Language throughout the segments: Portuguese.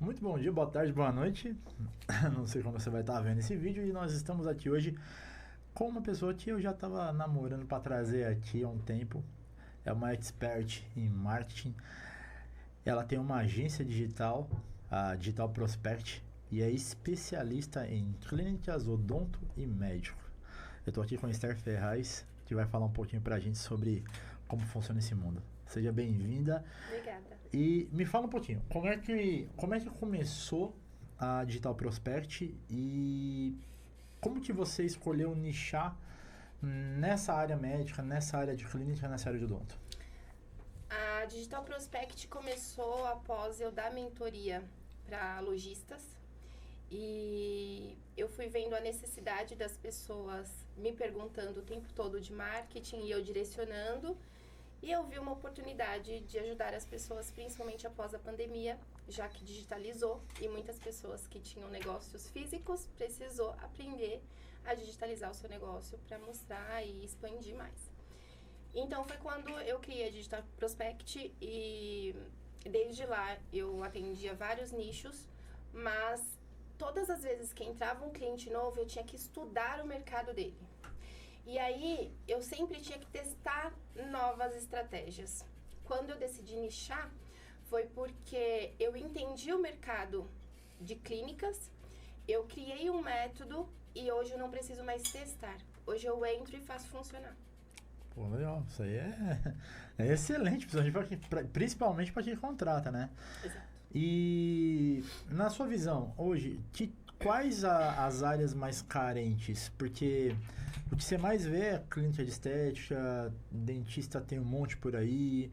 Muito bom dia, boa tarde, boa noite. Não sei quando você vai estar vendo esse vídeo e nós estamos aqui hoje com uma pessoa que eu já estava namorando para trazer aqui há um tempo. É uma expert em marketing. Ela tem uma agência digital, a Digital Prospect, e é especialista em clínicas, odonto e médico. Eu estou aqui com a Esther Ferraz, que vai falar um pouquinho para a gente sobre como funciona esse mundo. Seja bem-vinda. Obrigada. E me fala um pouquinho, como é que começou a Digital Prospect e como que você escolheu nichar nessa área médica, nessa área de clínica, nessa área de odonto? A Digital Prospect começou após eu dar mentoria para lojistas e eu fui vendo a necessidade das pessoas me perguntando o tempo todo de marketing e eu direcionando. E eu vi uma oportunidade de ajudar as pessoas, principalmente após a pandemia, já que digitalizou e muitas pessoas que tinham negócios físicos precisou aprender a digitalizar o seu negócio para mostrar e expandir mais. Então foi quando eu criei a Digital Prospect e desde lá eu atendia vários nichos, mas todas as vezes que entrava um cliente novo eu tinha que estudar o mercado dele. E aí, eu sempre tinha que testar novas estratégias. Quando eu decidi nichar, foi porque eu entendi o mercado de clínicas, eu criei um método e hoje eu não preciso mais testar. Hoje eu entro e faço funcionar. Pô, legal, isso aí é excelente, principalmente para quem contrata, né? Exato. E na sua visão, hoje, quais as áreas mais carentes? Porque o que você mais vê é clínica de estética, dentista tem um monte por aí.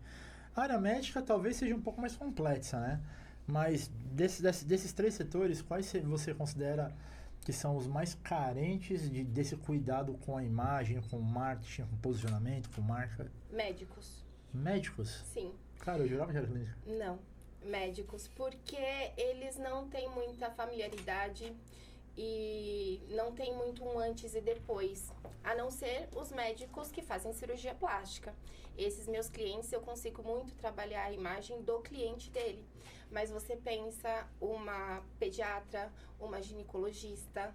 A área médica talvez seja um pouco mais complexa, né? Mas desses três setores, quais você considera que são os mais carentes desse cuidado com a imagem, com o marketing, com posicionamento, com marca? Médicos. Médicos? Sim. Cara, eu jurava que era clínica. Não. Médicos, porque eles não têm muita familiaridade e não tem muito um antes e depois, a não ser os médicos que fazem cirurgia plástica. Esses meus clientes eu consigo muito trabalhar a imagem do cliente dele, mas você pensa uma pediatra, uma ginecologista,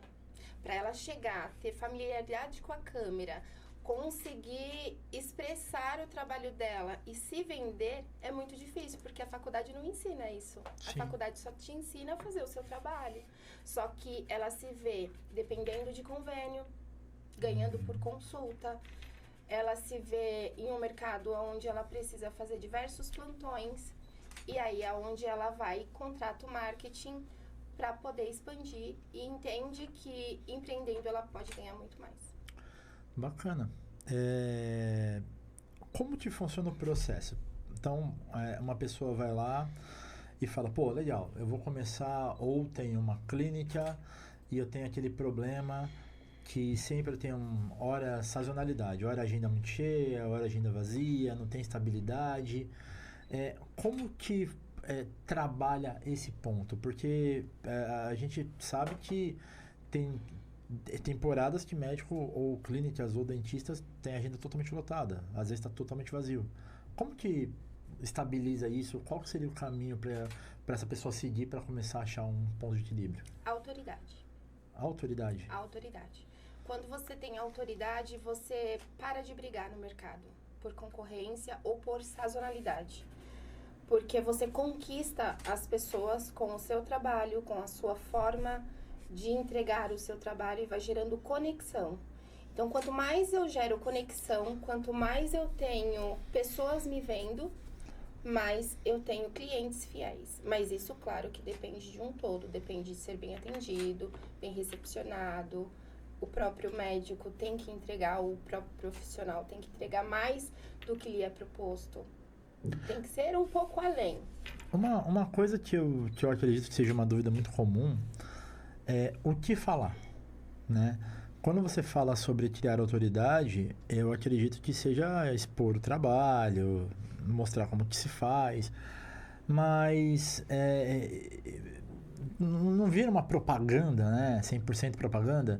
para ela chegar, ter familiaridade com a câmera, conseguir expressar o trabalho dela e se vender é muito difícil, porque a faculdade não ensina isso. Sim. A faculdade só te ensina a fazer o seu trabalho. Só que ela se vê dependendo de convênio, ganhando por consulta. Ela se vê em um mercado onde ela precisa fazer diversos plantões. E aí é onde ela vai e contrata o marketing para poder expandir e entende que empreendendo ela pode ganhar muito mais. Bacana. Como que funciona o processo? Então, uma pessoa vai lá e fala, pô, legal, eu vou começar, ou tem uma clínica e eu tenho aquele problema que sempre tem hora sazonalidade, hora agenda muito cheia, hora agenda vazia, não tem estabilidade. Como que trabalha esse ponto? Porque a gente sabe que tem temporadas que médico ou clínicas ou dentistas têm a agenda totalmente lotada, às vezes está totalmente vazio. Como que estabiliza isso? Qual que seria o caminho para essa pessoa seguir para começar a achar um ponto de equilíbrio? Autoridade. Autoridade. Autoridade. Quando você tem autoridade, você para de brigar no mercado por concorrência ou por sazonalidade. Porque você conquista as pessoas com o seu trabalho, com a sua forma de entregar o seu trabalho e vai gerando conexão. Então, quanto mais eu gero conexão, quanto mais eu tenho pessoas me vendo, mais eu tenho clientes fiéis. Mas isso, claro, que depende de um todo. Depende de ser bem atendido, bem recepcionado. O próprio médico tem que entregar, o próprio profissional tem que entregar mais do que lhe é proposto. Tem que ser um pouco além. Uma coisa que eu acredito que seja uma dúvida muito comum é o que falar, né? Quando você fala sobre criar autoridade, eu acredito que seja expor o trabalho, mostrar como que se faz, mas não vira uma propaganda, né? 100% propaganda.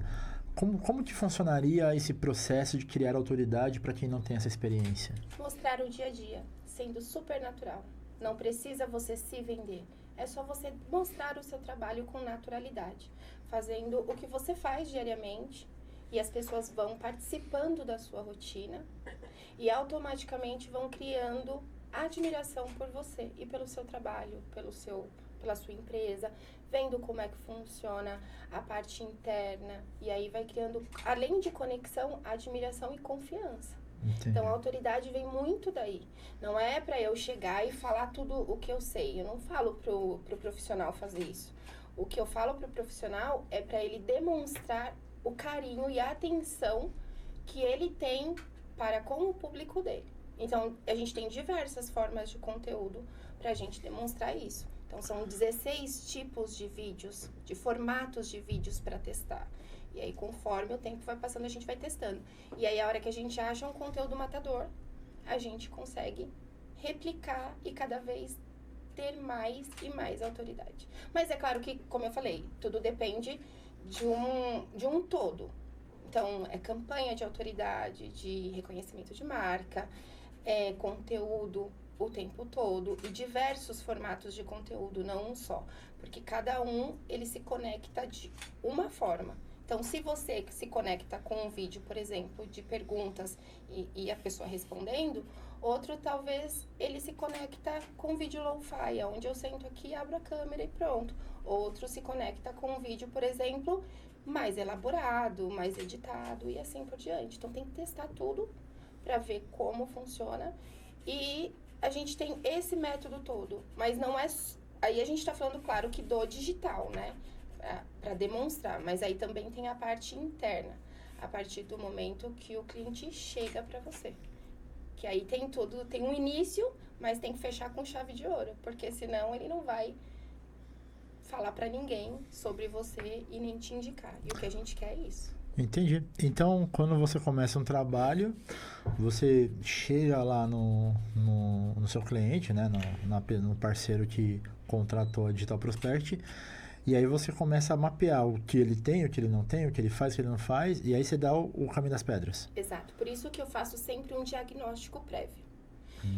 Como que funcionaria esse processo de criar autoridade para quem não tem essa experiência? Mostrar o dia a dia, sendo super natural. Não precisa você se vender. É só você mostrar o seu trabalho com naturalidade, fazendo o que você faz diariamente, e as pessoas vão participando da sua rotina e automaticamente vão criando admiração por você e pelo seu trabalho, pela sua empresa, vendo como é que funciona a parte interna, e aí vai criando, além de conexão, admiração e confiança. Entendi. Então, a autoridade vem muito daí. Não é para eu chegar e falar tudo o que eu sei. Eu não falo pro profissional fazer isso. O que eu falo pro profissional é para ele demonstrar o carinho e a atenção que ele tem para com o público dele. Então, a gente tem diversas formas de conteúdo para a gente demonstrar isso. Então, são 16 tipos de vídeos, de formatos de vídeos para testar. E aí, conforme o tempo vai passando, a gente vai testando. E aí, a hora que a gente acha um conteúdo matador, a gente consegue replicar e cada vez ter mais e mais autoridade. Mas é claro que, como eu falei, tudo depende de um todo. Então, é campanha de autoridade, de reconhecimento de marca, é conteúdo o tempo todo e diversos formatos de conteúdo, não um só. Porque cada um, ele se conecta de uma forma. Então, se você se conecta com um vídeo, por exemplo, de perguntas e a pessoa respondendo, outro talvez ele se conecta com um vídeo lo-fi, onde eu sento aqui, abro a câmera e pronto. Outro se conecta com um vídeo, por exemplo, mais elaborado, mais editado e assim por diante. Então, tem que testar tudo para ver como funciona. E a gente tem esse método todo, mas não é... Aí a gente está falando, claro, que do digital, né? Para demonstrar, mas aí também tem a parte interna, a partir do momento que o cliente chega para você. Que aí tem tudo, tem um início, mas tem que fechar com chave de ouro, porque senão ele não vai falar para ninguém sobre você e nem te indicar. E o que a gente quer é isso. Entendi. Então, quando você começa um trabalho, você chega lá no seu cliente, né? No parceiro que contratou a Digital Prospect, e aí você começa a mapear o que ele tem, o que ele não tem, o que ele faz, o que ele não faz, e aí você dá o caminho das pedras. Exato. Por isso que eu faço sempre um diagnóstico prévio.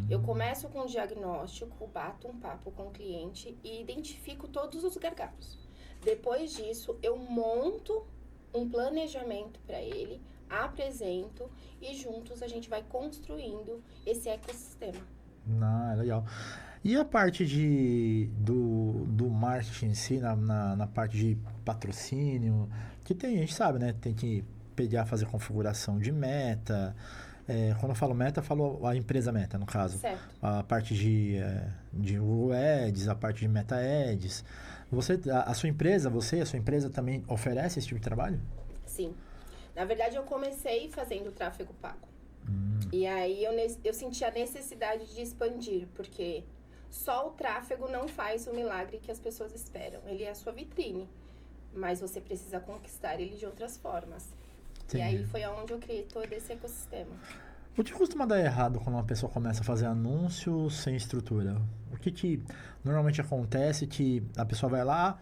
Eu começo com um diagnóstico, bato um papo com o cliente e identifico todos os gargalos. Depois disso, eu monto um planejamento para ele, apresento e juntos a gente vai construindo esse ecossistema. É legal. E a parte do marketing em si, na parte de patrocínio, que tem, a gente sabe, né? Tem que pegar, fazer configuração de meta. Quando eu falo meta, eu falo a empresa meta, no caso. Certo. A parte de Google Ads, a parte de Meta Ads. A sua empresa também oferece esse tipo de trabalho? Sim. Na verdade, eu comecei fazendo tráfego pago. E aí eu senti a necessidade de expandir, porque só o tráfego não faz o milagre que as pessoas esperam. Ele é a sua vitrine, mas você precisa conquistar ele de outras formas. Entendi. E aí foi onde eu criei todo esse ecossistema. O que costuma dar errado quando uma pessoa começa a fazer anúncio sem estrutura? O que normalmente acontece que a pessoa vai lá,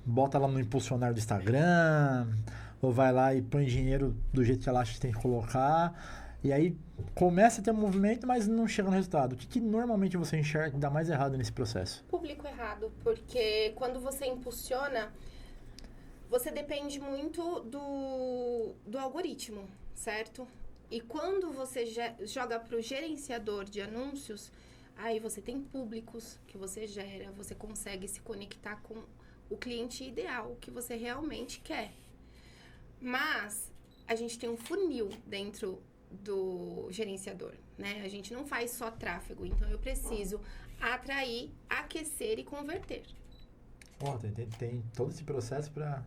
bota lá no impulsionar do Instagram, ou vai lá e põe dinheiro do jeito que ela acha que tem que colocar, e aí começa a ter um movimento, mas não chega no resultado. O que normalmente você enxerga que dá mais errado nesse processo? Público errado, porque quando você impulsiona, você depende muito do algoritmo, certo? E quando você joga para o gerenciador de anúncios, aí você tem públicos que você gera, você consegue se conectar com o cliente ideal que você realmente quer. Mas a gente tem um funil dentro do gerenciador, né? A gente não faz só tráfego, então eu preciso atrair, aquecer e converter. Tem todo esse processo para...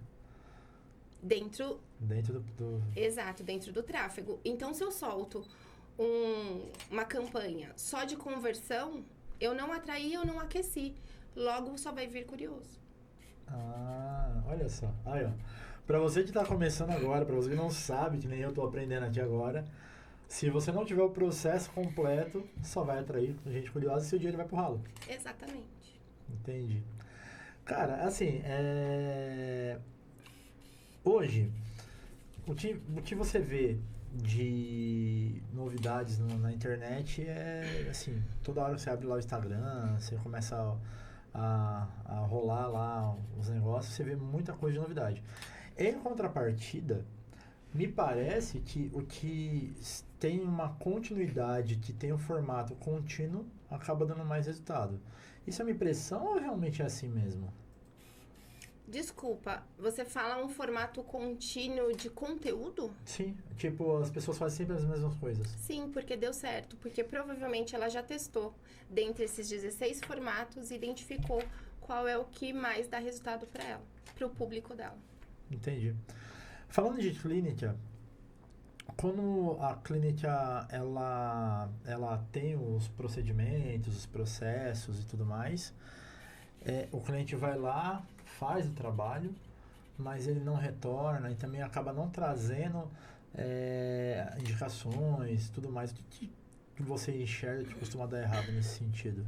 Dentro do... Exato, dentro do tráfego. Então, se eu solto uma campanha só de conversão, eu não atraí, eu não aqueci. Logo, só vai vir curioso. Olha só. Aí, ó. Pra você que tá começando agora, pra você que não sabe, que nem eu tô aprendendo aqui agora, se você não tiver o processo completo, só vai atrair gente curiosa e seu dinheiro vai pro ralo. Exatamente. Entendi. Cara, assim, hoje, o que você vê de novidades na internet é, assim, toda hora você abre lá o Instagram, você começa a rolar lá os negócios, você vê muita coisa de novidade. Em contrapartida, me parece que o que tem uma continuidade, que tem um formato contínuo, acaba dando mais resultado. Isso é uma impressão ou realmente é assim mesmo? Desculpa, você fala um formato contínuo de conteúdo? Sim, tipo, as pessoas fazem sempre as mesmas coisas. Sim, porque deu certo. Porque provavelmente ela já testou dentre esses 16 formatos e identificou qual é o que mais dá resultado para ela, para o público dela. Entendi. Falando de clínica, quando a clínica ela tem os procedimentos, os processos e tudo mais, o cliente vai lá, faz o trabalho, mas ele não retorna e também acaba não trazendo indicações, tudo mais. O que você enxerga que costuma dar errado nesse sentido?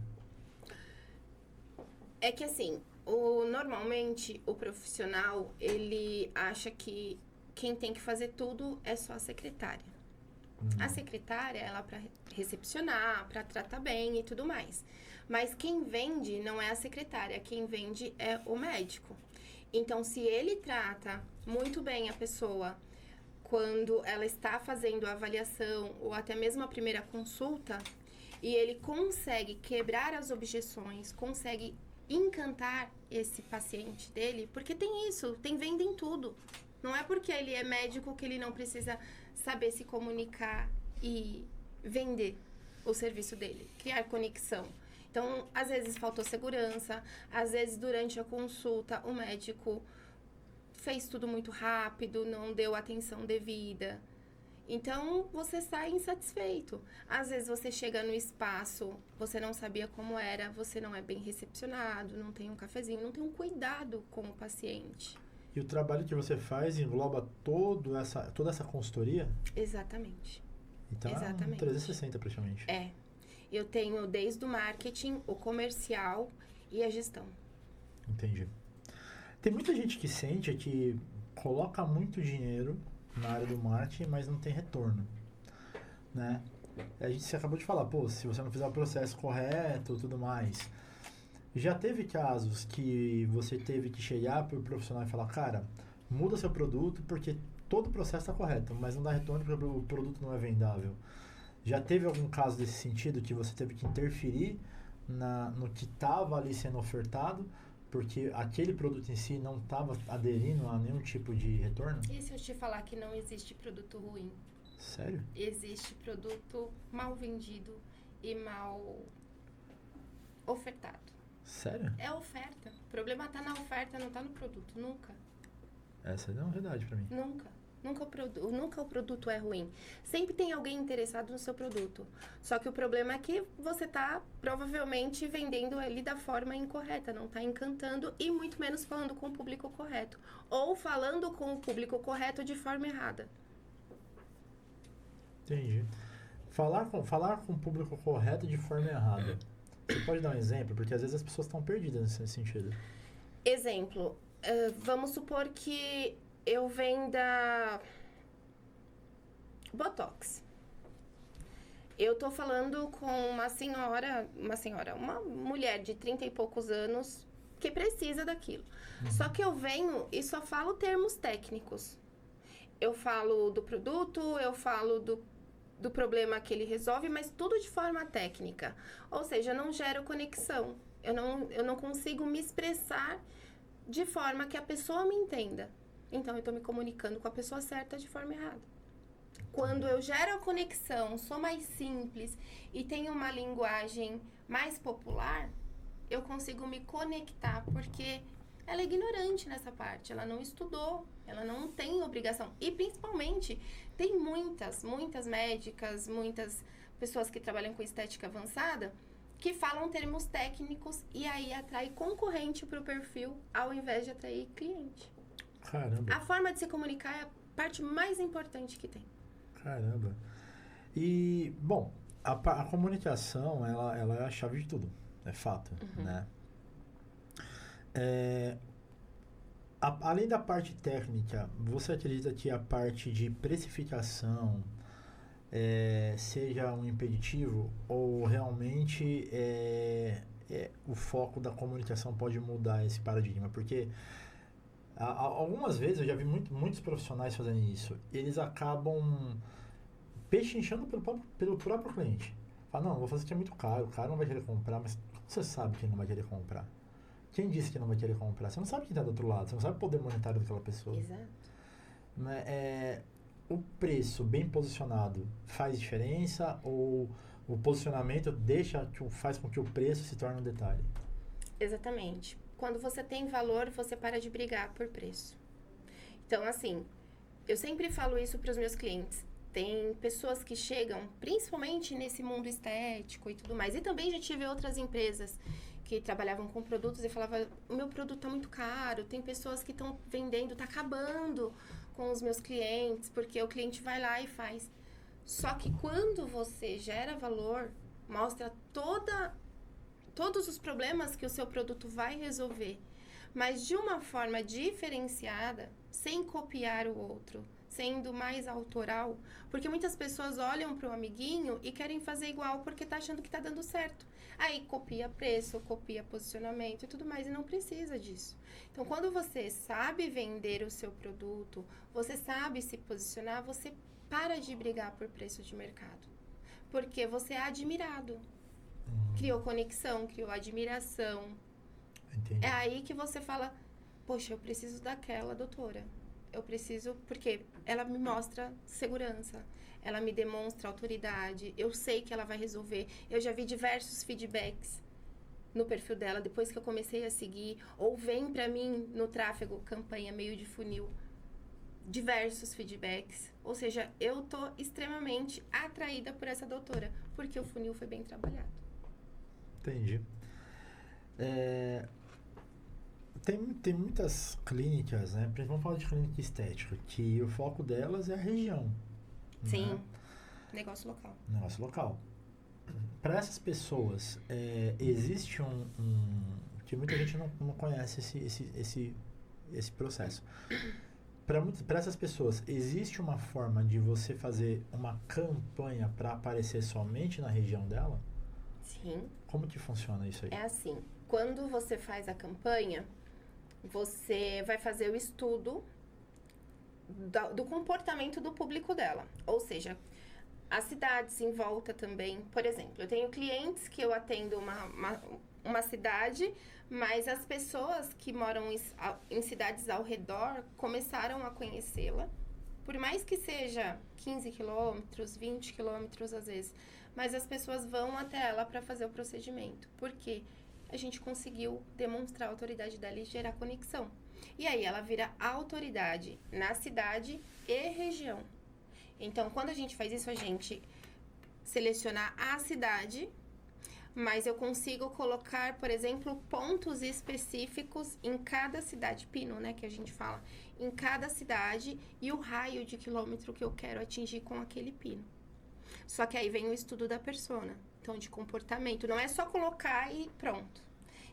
É que assim, normalmente o profissional, ele acha que quem tem que fazer tudo é só a secretária. A secretária, ela é para recepcionar, para tratar bem e tudo mais. Mas quem vende não é a secretária, quem vende é o médico. Então, se ele trata muito bem a pessoa quando ela está fazendo a avaliação ou até mesmo a primeira consulta, e ele consegue quebrar as objeções, consegue encantar esse paciente dele, porque tem isso, tem venda em tudo. Não é porque ele é médico que ele não precisa saber se comunicar e vender o serviço dele, criar conexão. Então, às vezes faltou segurança, às vezes durante a consulta o médico fez tudo muito rápido, não deu atenção devida. Então, você sai insatisfeito. Às vezes você chega no espaço, você não sabia como era, você não é bem recepcionado, não tem um cafezinho, não tem um cuidado com o paciente. E o trabalho que você faz engloba toda essa consultoria? Exatamente. Então Exatamente. É um 360 praticamente. É. Eu tenho desde o marketing, o comercial e a gestão. Entendi. Tem muita gente que sente que coloca muito dinheiro na área do marketing, mas não tem retorno, né? Você acabou de falar, pô, se você não fizer o processo correto, tudo mais. Já teve casos que você teve que chegar para o profissional e falar, cara, muda seu produto porque todo o processo está correto, mas não dá retorno porque o produto não é vendável. Já teve algum caso desse sentido que você teve que interferir no que estava ali sendo ofertado porque aquele produto em si não estava aderindo a nenhum tipo de retorno? E se eu te falar que não existe produto ruim? Sério? Existe produto mal vendido e mal ofertado. Sério? É oferta. O problema tá na oferta, não tá no produto. Nunca. Essa é uma verdade pra mim. Nunca. Nunca o produto é ruim. Sempre tem alguém interessado no seu produto. Só que o problema é que você tá provavelmente vendendo ele da forma incorreta, não tá encantando e muito menos falando com o público correto. Ou falando com o público correto de forma errada. Entendi. Falar com o público correto de forma errada. Você pode dar um exemplo? Porque às vezes as pessoas estão perdidas nesse sentido. Exemplo. Vamos supor que eu venda Botox. Eu tô falando com uma mulher de 30 e poucos anos que precisa daquilo. Só que eu venho e só falo termos técnicos. Eu falo do produto, eu falo do problema que ele resolve, mas tudo de forma técnica. Ou seja, eu não gero conexão. Eu não consigo me expressar de forma que a pessoa me entenda. Então, eu estou me comunicando com a pessoa certa de forma errada. Quando eu gero a conexão, sou mais simples e tenho uma linguagem mais popular, eu consigo me conectar, porque ela é ignorante nessa parte, ela não estudou, ela não tem obrigação. E, principalmente, tem muitas médicas, muitas pessoas que trabalham com estética avançada, que falam termos técnicos e aí atrai concorrente para o perfil, ao invés de atrair cliente. Caramba. A forma de se comunicar é a parte mais importante que tem. Caramba. E, bom, a comunicação, ela é a chave de tudo. É fato, né? Além da parte técnica, você acredita que a parte de precificação seja um impeditivo ou realmente o foco da comunicação pode mudar esse paradigma? Porque algumas vezes eu já vi muitos profissionais fazendo isso. Eles acabam pechinchando pelo próprio cliente. Fala, não, vou fazer isso que é muito caro, o cara não vai querer comprar, mas você sabe que ele não vai querer comprar? Quem disse que não vai querer comprar? Você não sabe quem está do outro lado, você não sabe o poder monetário daquela pessoa. Exato. O preço bem posicionado faz diferença ou o posicionamento faz com que o preço se torne um detalhe? Exatamente. Quando você tem valor, você para de brigar por preço. Então, assim, eu sempre falo isso para os meus clientes. Tem pessoas que chegam, principalmente nesse mundo estético e tudo mais. E também já tive outras empresas que trabalhavam com produtos e falavam, o meu produto está muito caro. Tem pessoas que estão vendendo, está acabando com os meus clientes, porque o cliente vai lá e faz. Só que quando você gera valor, mostra todos os problemas que o seu produto vai resolver, mas de uma forma diferenciada, sem copiar o outro, sendo mais autoral, porque muitas pessoas olham para o amiguinho e querem fazer igual porque tá achando que tá dando certo. Aí copia preço, copia posicionamento e tudo mais, e não precisa disso. Então, quando você sabe vender o seu produto, você sabe se posicionar, você para de brigar por preço de mercado, porque você é admirado. Criou conexão, criou admiração. Entendi. É aí que você fala, poxa, eu preciso daquela doutora. Eu preciso, porque ela me mostra segurança, ela me demonstra autoridade, eu sei que ela vai resolver. Eu já vi diversos feedbacks no perfil dela, depois que eu comecei a seguir, ou vem pra mim no tráfego, campanha meio de funil, diversos feedbacks. Ou seja, eu tô extremamente atraída por essa doutora, porque o funil foi bem trabalhado. Entendi. Tem muitas clínicas, né? Vamos falar de clínica estética, que o foco delas é a região. Sim, né? negócio local. Negócio local. Para essas pessoas, existe que muita gente não conhece esse processo. Para essas pessoas, existe uma forma de você fazer uma campanha para aparecer somente na região dela? Sim. Como que funciona isso aí? É assim, quando você faz a campanha, você vai fazer o estudo do comportamento do público dela. Ou seja, as cidades em volta também. Por exemplo, eu tenho clientes que eu atendo uma cidade, mas as pessoas que moram em cidades ao redor começaram a conhecê-la. Por mais que seja 15 quilômetros, 20 quilômetros às vezes, mas as pessoas vão até ela para fazer o procedimento. Por quê? A gente conseguiu demonstrar a autoridade dela e gerar conexão. E aí ela vira autoridade na cidade e região. Então, quando a gente faz isso, a gente seleciona a cidade, mas eu consigo colocar, por exemplo, pontos específicos em cada cidade, pino, né, que a gente fala, em cada cidade e o raio de quilômetro que eu quero atingir com aquele pino. Só que aí vem o estudo da persona, então de comportamento, não é só colocar e pronto.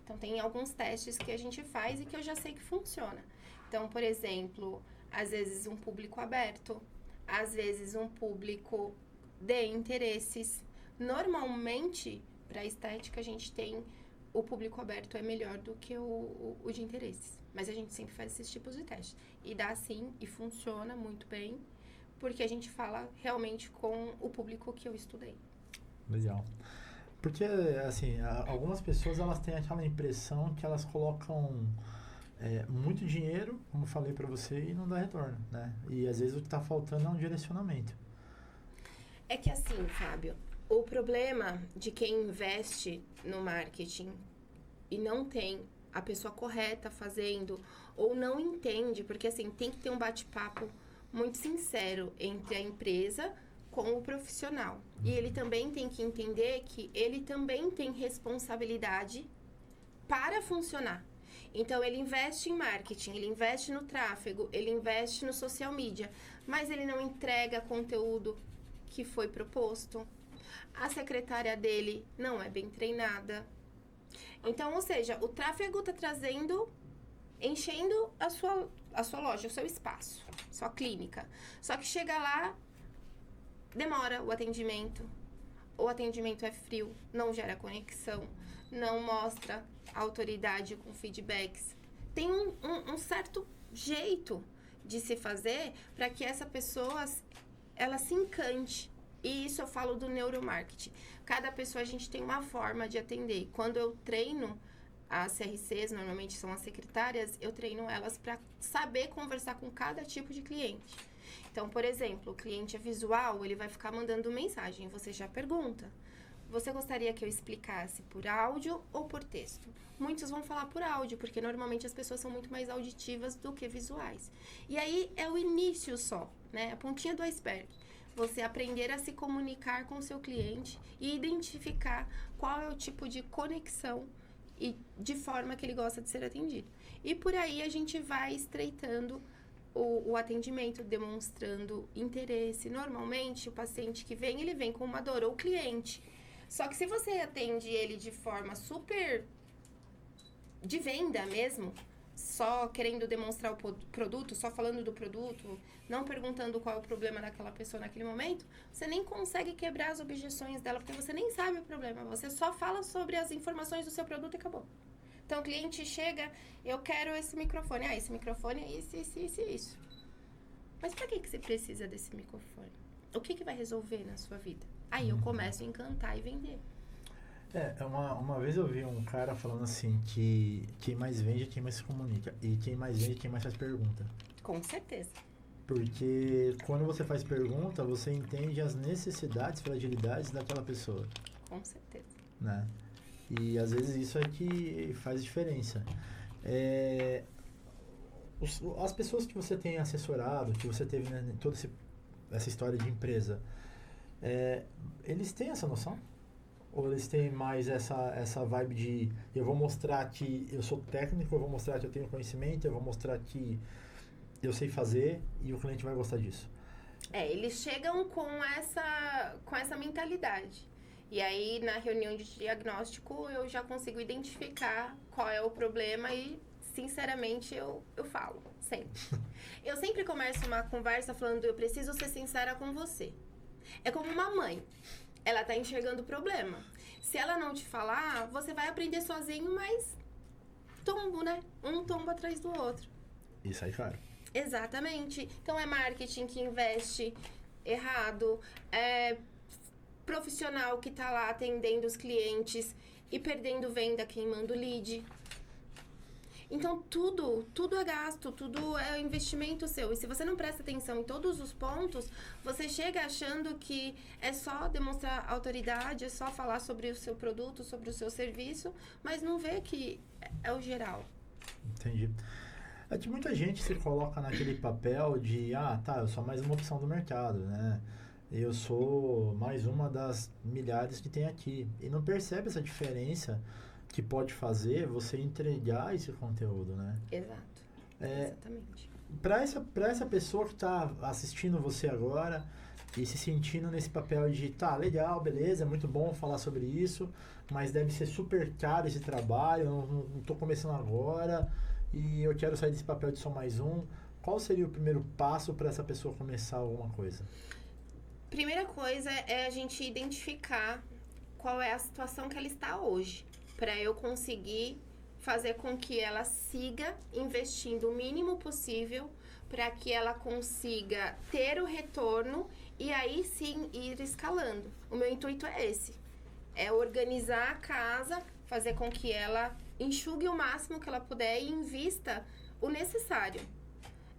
Então tem alguns testes que a gente faz e que eu já sei que funciona. Então, por exemplo, às vezes um público aberto, às vezes um público de interesses. Normalmente, para estética, a gente tem o público aberto é melhor do que o de interesses. Mas a gente sempre faz esses tipos de testes. E dá sim, e funciona muito bem, porque a gente fala realmente com o público que eu estudei. Legal. Porque, assim, algumas pessoas, elas têm aquela impressão que elas colocam muito dinheiro, como eu falei pra você, e não dá retorno, né? E às vezes o que tá faltando é um direcionamento. É que assim, Fábio, o problema de quem investe no marketing e não tem a pessoa correta fazendo, ou não entende, porque assim, tem que ter um bate-papo muito sincero entre a empresa com o profissional. E ele também tem que entender que ele também tem responsabilidade para funcionar. Então, ele investe em marketing, ele investe no tráfego, ele investe no social media, mas ele não entrega conteúdo que foi proposto. A secretária dele não é bem treinada. Então, ou seja, o tráfego está enchendo a sua loja, o seu espaço, sua clínica. Só que chega lá, demora o atendimento é frio, não gera conexão, não mostra autoridade com feedbacks. Tem um certo jeito de se fazer para que essa pessoa, ela se encante. E isso eu falo do neuromarketing. Cada pessoa, a gente tem uma forma de atender. Quando eu treino as CRCs, normalmente são as secretárias, eu treino elas para saber conversar com cada tipo de cliente. Então, por exemplo, o cliente é visual, ele vai ficar mandando mensagem. Você já pergunta: você gostaria que eu explicasse por áudio ou por texto? Muitos vão falar por áudio, porque normalmente as pessoas são muito mais auditivas do que visuais. E aí é o início só, né? A pontinha do iceberg. Você aprender a se comunicar com o seu cliente e identificar qual é o tipo de conexão e de forma que ele gosta de ser atendido. E por aí a gente vai estreitando o atendimento, demonstrando interesse. Normalmente, o paciente que vem, ele vem com uma dor, ou o cliente. Só que se você atende ele de forma super de venda mesmo, só querendo demonstrar o produto, só falando do produto, não perguntando qual é o problema daquela pessoa naquele momento, você nem consegue quebrar as objeções dela, porque você nem sabe o problema. Você só fala sobre as informações do seu produto e acabou. Então, o cliente chega: eu quero esse microfone. Ah, esse microfone é isso. Mas pra que você precisa desse microfone? O que vai resolver na sua vida? Aí eu começo a encantar e vender. Uma vez eu vi um cara falando assim que quem mais vende é quem mais se comunica. E quem mais vende é quem mais faz pergunta. Com certeza. Porque quando você faz pergunta, você entende as necessidades, fragilidades daquela pessoa. Com certeza. Né? E às vezes isso é que faz diferença. As pessoas que você tem assessorado, que você teve, né, toda essa história de empresa, eles têm essa noção? Ou eles têm mais essa vibe de eu vou mostrar que eu sou técnico, eu vou mostrar que eu tenho conhecimento, eu vou mostrar que eu sei fazer e o cliente vai gostar disso? Eles chegam com essa mentalidade. E aí, na reunião de diagnóstico, eu já consigo identificar qual é o problema e, sinceramente, eu falo, sempre. Eu sempre começo uma conversa falando: eu preciso ser sincera com você. É como uma mãe. Ela tá enxergando o problema. Se ela não te falar, você vai aprender sozinho, mas tombo, né? Um tombo atrás do outro. E sai caro. Exatamente. Então, é marketing que investe errado, é profissional que tá lá atendendo os clientes e perdendo venda, queimando lead. Então, tudo é gasto, tudo é investimento seu. E se você não presta atenção em todos os pontos, você chega achando que é só demonstrar autoridade, é só falar sobre o seu produto, sobre o seu serviço, mas não vê que é o geral. Entendi. É que muita gente se coloca naquele papel de, eu sou mais uma opção do mercado, né? Eu sou mais uma das milhares que tem aqui. E não percebe essa diferença que pode fazer você entregar esse conteúdo, né? Exato. Exatamente. Para essa pessoa que está assistindo você agora e se sentindo nesse papel de, legal, beleza, é muito bom falar sobre isso, mas deve ser super caro esse trabalho, eu não estou começando agora e eu quero sair desse papel de só mais um. Qual seria o primeiro passo para essa pessoa começar alguma coisa? Primeira coisa é a gente identificar qual é a situação que ela está hoje, para eu conseguir fazer com que ela siga investindo o mínimo possível, para que ela consiga ter o retorno e aí sim ir escalando. O meu intuito é esse, é organizar a casa, fazer com que ela enxugue o máximo que ela puder e invista o necessário.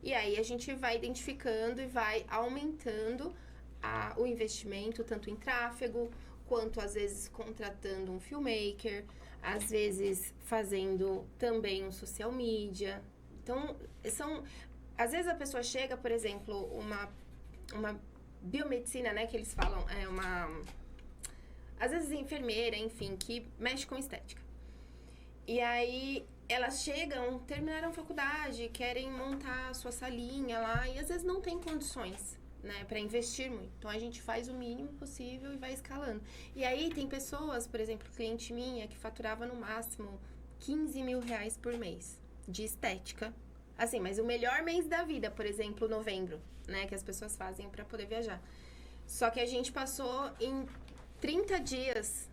E aí a gente vai identificando e vai aumentando o investimento, tanto em tráfego, quanto às vezes contratando um filmmaker, às vezes fazendo também um social media. Então, às vezes a pessoa chega, por exemplo, uma biomedicina, né, que eles falam, às vezes enfermeira, enfim, que mexe com estética. E aí elas chegam, terminaram a faculdade, querem montar a sua salinha lá e às vezes não tem condições, né, para investir muito. Então a gente faz o mínimo possível e vai escalando. E aí tem pessoas, por exemplo, cliente minha, que faturava no máximo 15 mil reais por mês de estética. Assim, mas o melhor mês da vida, por exemplo, novembro, né, que as pessoas fazem para poder viajar. Só que a gente passou em 30 dias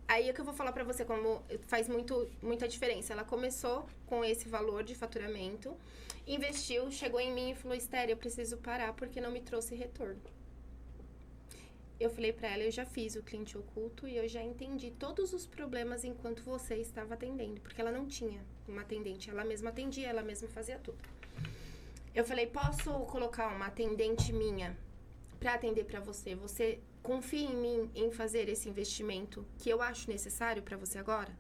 Aí é que eu vou falar pra você como faz muita diferença. Ela começou com esse valor de faturamento, investiu, chegou em mim e falou, Esther, eu preciso parar porque não me trouxe retorno. Eu falei pra ela, eu já fiz o cliente oculto e eu já entendi todos os problemas enquanto você estava atendendo. Porque ela não tinha uma atendente, ela mesma atendia, ela mesma fazia tudo. Eu falei, posso colocar uma atendente minha pra atender pra você? Você confia em mim em fazer esse investimento que eu acho necessário pra você agora?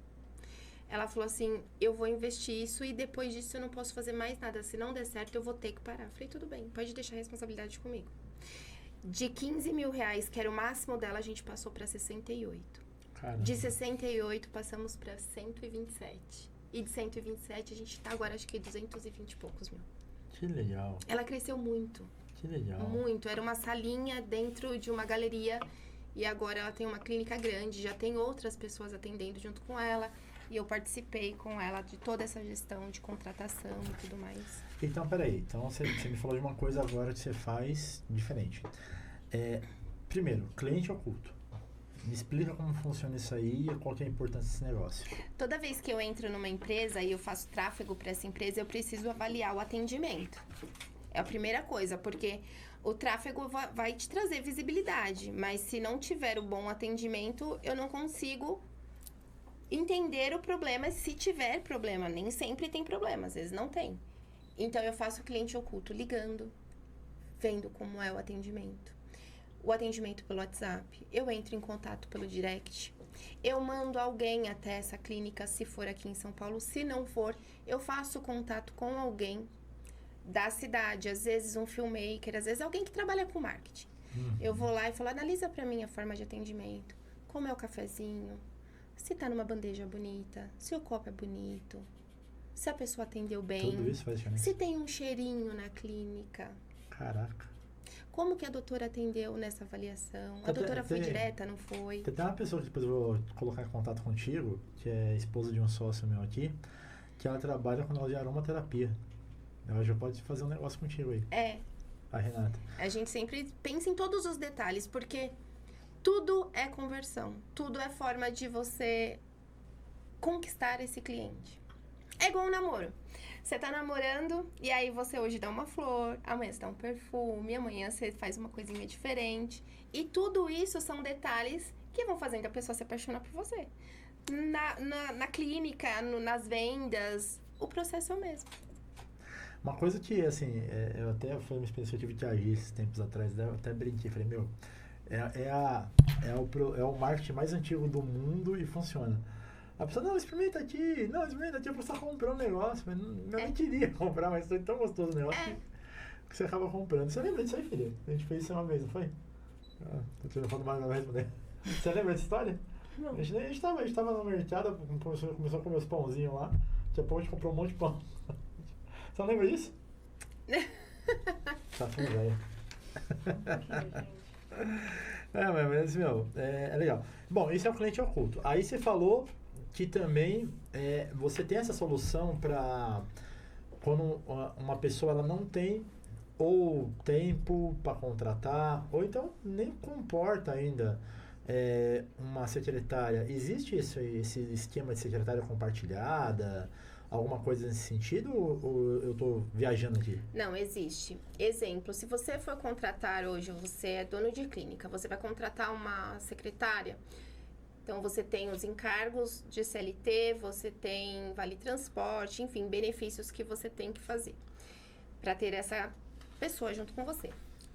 Ela falou assim, eu vou investir isso e depois disso eu não posso fazer mais nada. Se não der certo, eu vou ter que parar. Eu falei, tudo bem, pode deixar a responsabilidade comigo. De 15 mil reais, que era o máximo dela, a gente passou pra 68. Caramba. De 68, passamos pra 127. E de 127, a gente tá agora, acho que 220 e poucos mil. Que legal. Ela cresceu muito. Que legal. Muito. Era uma salinha dentro de uma galeria. E agora ela tem uma clínica grande. Já tem outras pessoas atendendo junto com ela. E eu participei com ela de toda essa gestão de contratação e tudo mais. Então, peraí. Então, você me falou de uma coisa agora que você faz diferente. Primeiro, cliente oculto. Me explica como funciona isso aí e qual que é a importância desse negócio. Toda vez que eu entro numa empresa e eu faço tráfego para essa empresa, eu preciso avaliar o atendimento. É a primeira coisa, porque o tráfego vai te trazer visibilidade, mas se não tiver o bom atendimento, eu não consigo entender o problema. Se tiver problema, nem sempre tem problema, às vezes não tem. Então eu faço cliente oculto ligando, vendo como é o atendimento. O atendimento pelo WhatsApp, eu entro em contato pelo direct, eu mando alguém até essa clínica se for aqui em São Paulo, se não for, eu faço contato com alguém da cidade, às vezes um filmmaker, às vezes alguém que trabalha com marketing. Eu vou lá e falo, analisa pra mim a forma de atendimento, como é o cafezinho, se tá numa bandeja bonita, se o copo é bonito, se a pessoa atendeu bem, Tudo isso faz diferença. se tem um cheirinho na clínica. Caraca. Como que a doutora atendeu nessa avaliação? A doutora foi direta, não foi? Tem até uma pessoa que depois eu vou colocar em contato contigo, que é esposa de um sócio meu aqui, que ela trabalha com negócio de aromaterapia. Ela já pode fazer um negócio contigo aí. A Renata. A gente sempre pensa em todos os detalhes, porque tudo é conversão. Tudo é forma de você conquistar esse cliente. É igual um namoro. Você tá namorando e aí você hoje dá uma flor, amanhã você dá um perfume, amanhã você faz uma coisinha diferente. E tudo isso são detalhes que vão fazendo a pessoa se apaixonar por você. Na clínica, nas vendas, o processo é o mesmo. Uma coisa que, assim, eu até foi uma experiência que eu tive de agir esses tempos atrás, eu até brinquei, falei, meu, é o marketing mais antigo do mundo e funciona. A pessoa, não, experimenta aqui, a pessoa comprou um negócio, mas eu nem queria comprar, mas foi tão gostoso o negócio que você acaba comprando. Você lembra disso aí, filha? A gente fez isso uma vez, não foi? Tô tirando foto mais, não vai responder. Você lembra dessa história? Não. A gente tava no mercado, começou a comer os pãozinhos lá, daqui a pouco a gente comprou um monte de pão. Você não lembra disso? Tá ficando velho. Mas meu, é legal. Bom, esse é o cliente oculto. Aí você falou que também você tem essa solução para quando uma pessoa ela não tem ou tempo para contratar, ou então nem comporta ainda uma secretária. Existe esse esquema de secretária compartilhada? Alguma coisa nesse sentido ou eu tô viajando aqui? Não, existe. Exemplo, se você for contratar hoje, você é dono de clínica, você vai contratar uma secretária, então você tem os encargos de CLT, você tem vale transporte, enfim, benefícios que você tem que fazer para ter essa pessoa junto com você.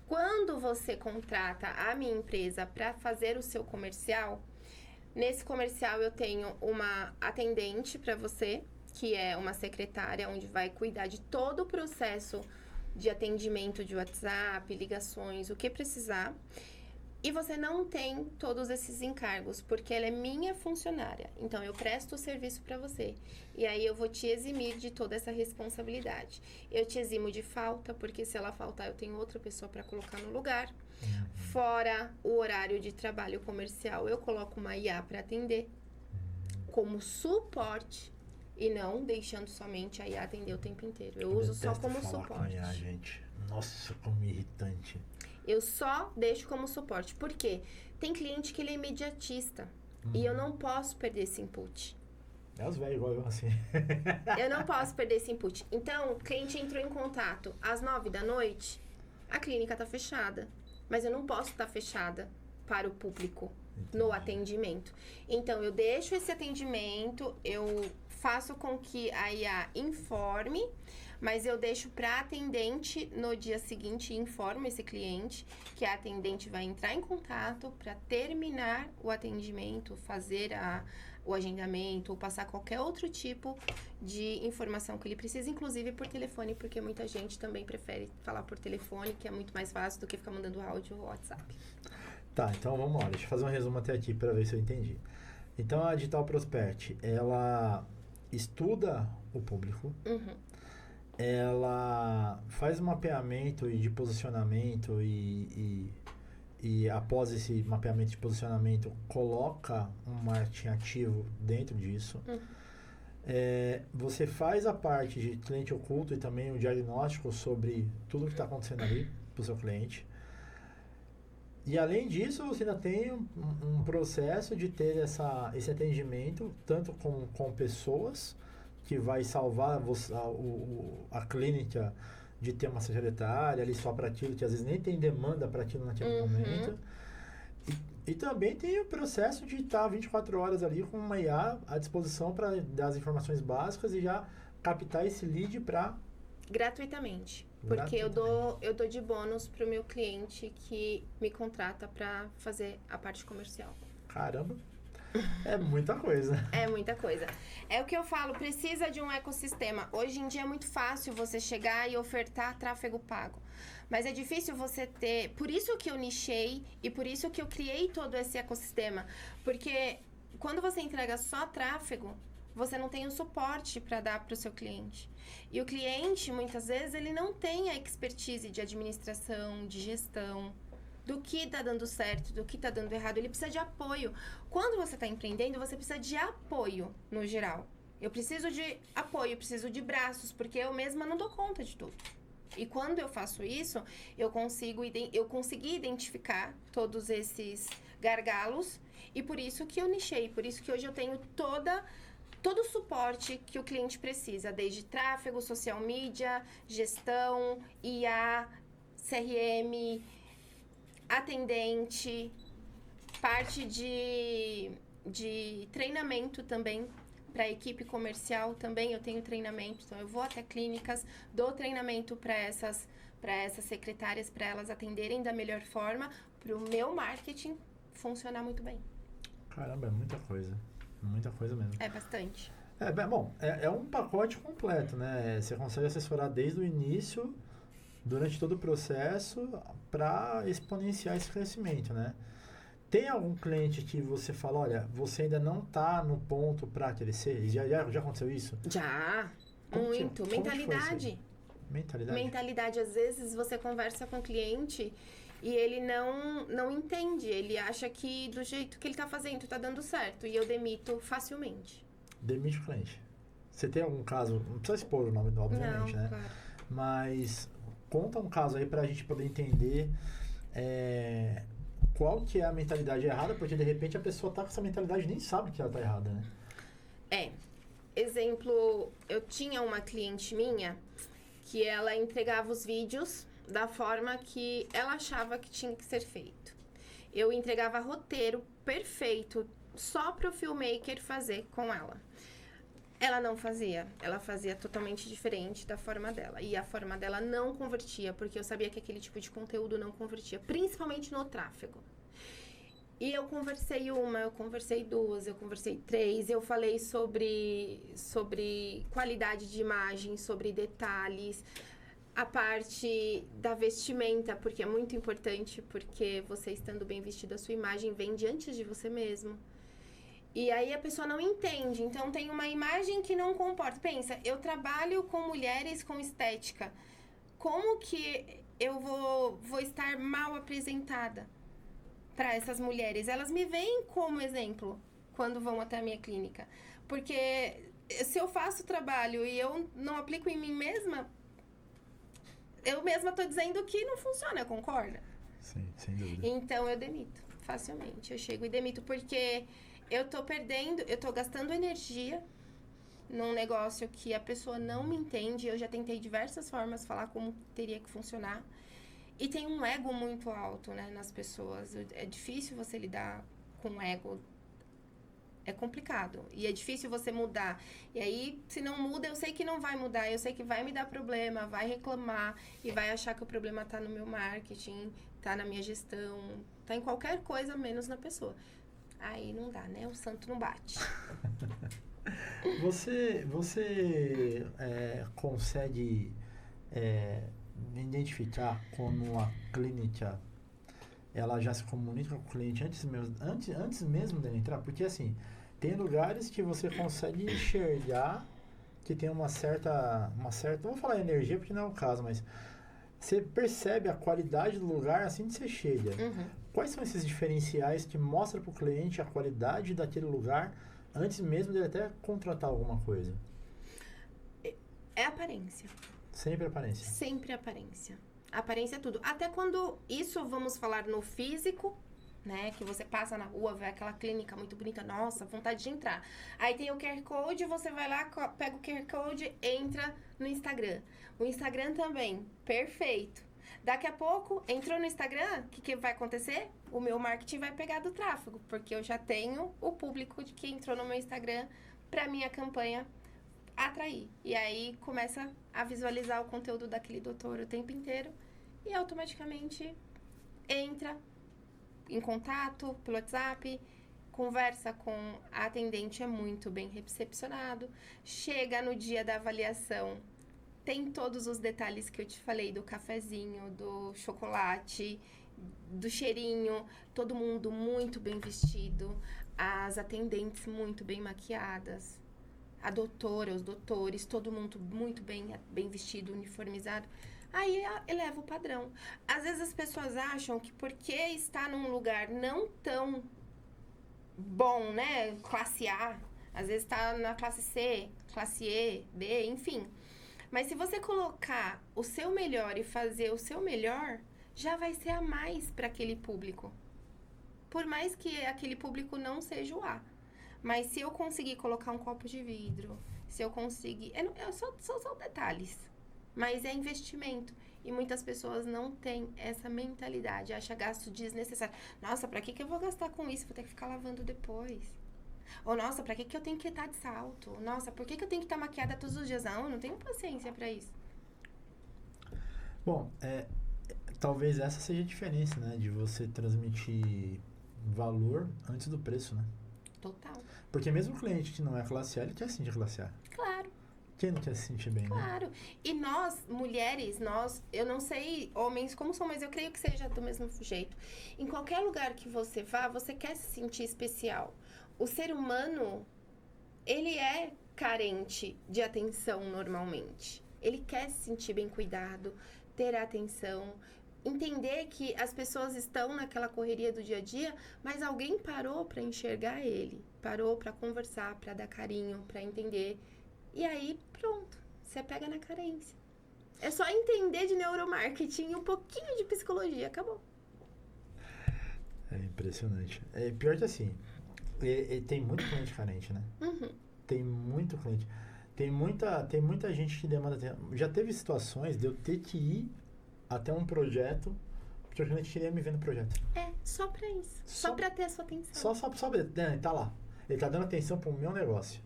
Quando você contrata a minha empresa para fazer o seu comercial, nesse comercial eu tenho uma atendente para você, que é uma secretária onde vai cuidar de todo o processo de atendimento de WhatsApp, ligações, o que precisar. E você não tem todos esses encargos, porque ela é minha funcionária. Então, eu presto o serviço para você. E aí, eu vou te eximir de toda essa responsabilidade. Eu te eximo de falta, porque se ela faltar, eu tenho outra pessoa para colocar no lugar. Fora o horário de trabalho comercial, eu coloco uma IA para atender como suporte. E não deixando somente a IA atender o tempo inteiro. Eu uso só como suporte. Com a IA, gente. Nossa, como irritante. Eu só deixo como suporte. Por quê? Tem cliente que ele é imediatista. E eu não posso perder esse input. É os velhos igual eu, assim. Eu não posso perder esse input. Então, o cliente entrou em contato às 9 da noite, a clínica tá fechada. Mas eu não posso estar fechada para o público no atendimento. Então, eu deixo esse atendimento, eu faço com que a IA informe, mas eu deixo para a atendente no dia seguinte, informo esse cliente que a atendente vai entrar em contato para terminar o atendimento, fazer o agendamento ou passar qualquer outro tipo de informação que ele precisa, inclusive por telefone, porque muita gente também prefere falar por telefone, que é muito mais fácil do que ficar mandando áudio ou WhatsApp. Tá, então vamos lá, deixa eu fazer um resumo até aqui para ver se eu entendi. Então a Digital Prospect, ela estuda o público, ela faz um mapeamento de posicionamento e após esse mapeamento de posicionamento, coloca um marketing ativo dentro disso. Você faz a parte de cliente oculto e também o diagnóstico sobre tudo que está acontecendo ali para o seu cliente. E além disso, você ainda tem um processo de ter esse atendimento, tanto com pessoas, que vai salvar a clínica de ter uma secretária ali só para aquilo, que às vezes nem tem demanda para aquilo naquele momento. E também tem o processo de estar 24 horas ali com uma IA à disposição para dar as informações básicas e já captar esse lead para... Gratuitamente. Porque eu dou de bônus pro meu cliente que me contrata para fazer a parte comercial. Caramba! É muita coisa. É muita coisa. É o que eu falo, precisa de um ecossistema. Hoje em dia é muito fácil você chegar e ofertar tráfego pago. Mas é difícil você ter... Por isso que eu nichei e por isso que eu criei todo esse ecossistema. Porque quando você entrega só tráfego, você não tem o suporte para dar para o seu cliente. E o cliente, muitas vezes, ele não tem a expertise de administração, de gestão, do que está dando certo, do que está dando errado. Ele precisa de apoio. Quando você está empreendendo, você precisa de apoio, no geral. Eu preciso de apoio, preciso de braços, porque eu mesma não dou conta de tudo. E quando eu faço isso, eu consegui identificar todos esses gargalos, e por isso que eu nichei, por isso que hoje eu tenho todo o suporte que o cliente precisa, desde tráfego, social media, gestão, IA, CRM, atendente, parte de treinamento também, para a equipe comercial também eu tenho treinamento, então eu vou até clínicas, dou treinamento para essas secretárias, para elas atenderem da melhor forma, para o meu marketing funcionar muito bem. Caramba, é muita coisa mesmo. É bastante. É um pacote completo, né? Você consegue assessorar desde o início, durante todo o processo, para exponenciar esse crescimento, né? Tem algum cliente que você fala, olha, você ainda não está no ponto para crescer? Já aconteceu isso? Já, muito. Mentalidade. Mentalidade. Às vezes você conversa com o cliente e ele não entende. Ele acha que do jeito que ele está fazendo está dando certo. E eu demito facilmente. Demite o cliente. Você tem algum caso, não precisa expor o nome, obviamente, não, né? Claro. Mas conta um caso aí para a gente poder entender qual que é a mentalidade errada, porque de repente a pessoa tá com essa mentalidade e nem sabe que ela tá errada, né? Exemplo, eu tinha uma cliente minha que ela entregava os vídeos da forma que ela achava que tinha que ser feito. Eu entregava roteiro perfeito só pro filmmaker fazer com ela. Ela não fazia, ela fazia totalmente diferente da forma dela. E a forma dela não convertia, porque eu sabia que aquele tipo de conteúdo não convertia, principalmente no tráfego. E eu conversei eu conversei duas, eu conversei três, eu falei sobre qualidade de imagem, sobre detalhes, a parte da vestimenta, porque é muito importante, porque você estando bem vestido, a sua imagem vende antes de você mesmo. E aí a pessoa não entende, então tem uma imagem que não comporta. Pensa, eu trabalho com mulheres com estética, como que eu vou estar mal apresentada para essas mulheres? Elas me veem como exemplo quando vão até a minha clínica, porque se eu faço o trabalho e eu não aplico em mim mesma, eu mesma estou dizendo que não funciona, concorda? Sim, sem dúvida. Então eu demito facilmente, eu chego e demito, porque eu tô gastando energia num negócio que a pessoa não me entende. Eu já tentei diversas formas falar como teria que funcionar. E tem um ego muito alto, né, nas pessoas. É difícil você lidar com ego. É complicado. E é difícil você mudar. E aí, se não muda, eu sei que não vai mudar. Eu sei que vai me dar problema, vai reclamar e vai achar que o problema tá no meu marketing, tá na minha gestão, tá em qualquer coisa menos na pessoa. Aí não dá, né? O santo não bate. Você consegue identificar como a clínica ela já se comunica com o cliente antes mesmo dele entrar? Porque assim, tem lugares que você consegue enxergar que tem uma certa, não vou falar energia porque não é o caso, mas você percebe a qualidade do lugar assim que você chega. Uhum. Quais são esses diferenciais que mostram para o cliente a qualidade daquele lugar antes mesmo dele até contratar alguma coisa? É aparência. Sempre aparência. Sempre aparência. Aparência é tudo. Até quando isso vamos falar no físico, né? Que você passa na rua, vê aquela clínica muito bonita, nossa, vontade de entrar. Aí tem o QR Code, você vai lá, pega o QR Code, entra no Instagram. O Instagram também, perfeito. Daqui a pouco, entrou no Instagram, o que vai acontecer? O meu marketing vai pegar do tráfego, porque eu já tenho o público de que entrou no meu Instagram para minha campanha atrair. E aí começa a visualizar o conteúdo daquele doutor o tempo inteiro e automaticamente entra em contato pelo WhatsApp, conversa com a atendente, é muito bem recepcionado, chega no dia da avaliação, tem todos os detalhes que eu te falei, do cafezinho, do chocolate, do cheirinho, todo mundo muito bem vestido, as atendentes muito bem maquiadas, a doutora, os doutores, todo mundo muito bem vestido, uniformizado. Aí eleva o padrão. Às vezes as pessoas acham que porque está num lugar não tão bom, né? Classe A, às vezes está na classe C, classe E, B, enfim. Mas se você colocar o seu melhor e fazer o seu melhor, já vai ser a mais para aquele público. Por mais que aquele público não seja o A. Mas se eu conseguir colocar um copo de vidro, se eu conseguir... São detalhes. Mas é investimento. E muitas pessoas não têm essa mentalidade. Acha gasto desnecessário. Nossa, pra que eu vou gastar com isso? Vou ter que ficar lavando depois. Ou, nossa, pra que eu tenho que estar de salto? Nossa, por que eu tenho que estar maquiada todos os dias? Não, eu não tenho paciência pra isso. Bom, talvez essa seja a diferença, né? De você transmitir valor antes do preço, né? Total. Porque mesmo o cliente que não é classe A, ele quer se sentir classe A. Claro. Quem não quer se sentir bem, claro. Né? E nós, mulheres, eu não sei homens como são, mas eu creio que seja do mesmo jeito. Em qualquer lugar que você vá, você quer se sentir especial. O ser humano, ele é carente de atenção normalmente. Ele quer se sentir bem cuidado, ter atenção, entender que as pessoas estão naquela correria do dia a dia, mas alguém parou para enxergar ele, parou para conversar, para dar carinho, para entender. E aí, pronto, você pega na carência. É só entender de neuromarketing e um pouquinho de psicologia, acabou. É impressionante. É pior que assim, tem muito cliente carente, né? Uhum. Tem muito cliente. Tem muita gente que demanda tempo. Já teve situações de eu ter que ir até um projeto porque o cliente queria me ver no projeto. Só pra isso. Só pra ter a sua atenção. Só ele tá lá. Ele tá dando atenção pro meu negócio.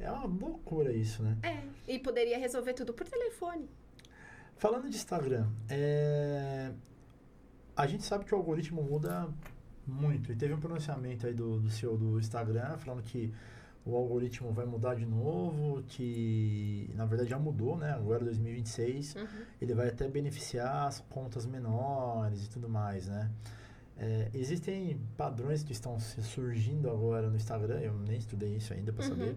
É uma loucura isso, né? E poderia resolver tudo por telefone. Falando de Instagram, a gente sabe que o algoritmo muda muito. E teve um pronunciamento aí do CEO do Instagram falando que o algoritmo vai mudar de novo, que na verdade já mudou, né? Agora 2026, ele vai até beneficiar as contas menores e tudo mais, né? Existem padrões que estão surgindo agora no Instagram, eu nem estudei isso ainda para saber,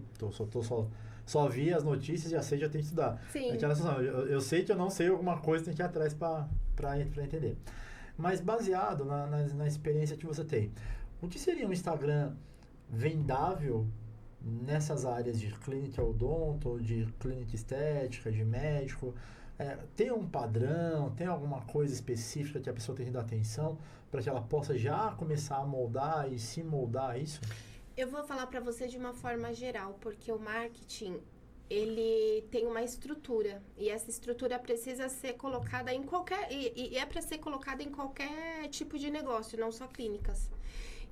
só vi as notícias e já sei, já tenho que estudar. Sim. Eu sei que eu não sei alguma coisa, tem que ir atrás para entender. Mas baseado na experiência que você tem, o que seria um Instagram vendável nessas áreas de clínica odonto, de clínica estética, de médico? Tem um padrão, tem alguma coisa específica que a pessoa tem que dar atenção para que ela possa já começar a moldar e se moldar a isso? Eu vou falar para você de uma forma geral, porque o marketing, ele tem uma estrutura, e essa estrutura precisa ser colocada em qualquer, e é para ser colocada em qualquer tipo de negócio, não só clínicas.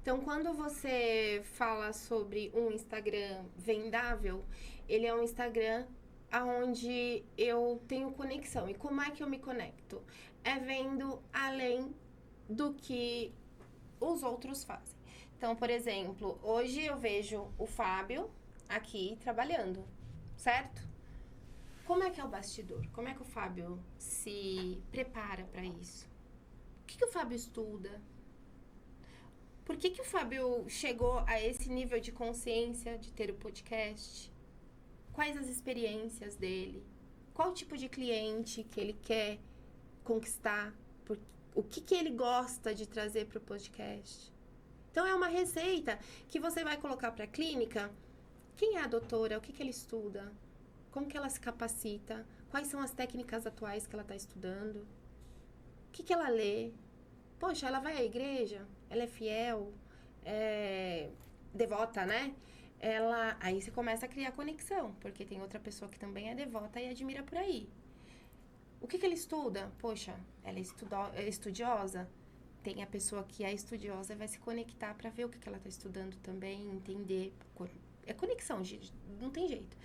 Então, quando você fala sobre um Instagram vendável, ele é um Instagram onde eu tenho conexão. E como é que eu me conecto? É vendo além do que os outros fazem. Então, por exemplo, hoje eu vejo o Fábio aqui trabalhando, certo? Como é que é o bastidor? Como é que o Fábio se prepara para isso? O que o Fábio estuda? Por que o Fábio chegou a esse nível de consciência de ter o podcast? Quais as experiências dele? Qual o tipo de cliente que ele quer conquistar? O que ele gosta de trazer para o podcast? Então, é uma receita que você vai colocar para a clínica. Quem é a doutora? O que ela estuda? Como que ela se capacita? Quais são as técnicas atuais que ela está estudando? O que ela lê? Poxa, ela vai à igreja? Ela é fiel? É devota, né? Aí você começa a criar conexão, porque tem outra pessoa que também é devota e admira por aí. O que ela estuda? Poxa, ela é estudiosa? Tem a pessoa que é estudiosa, vai se conectar para ver o que ela está estudando também, entender. É conexão, não tem jeito.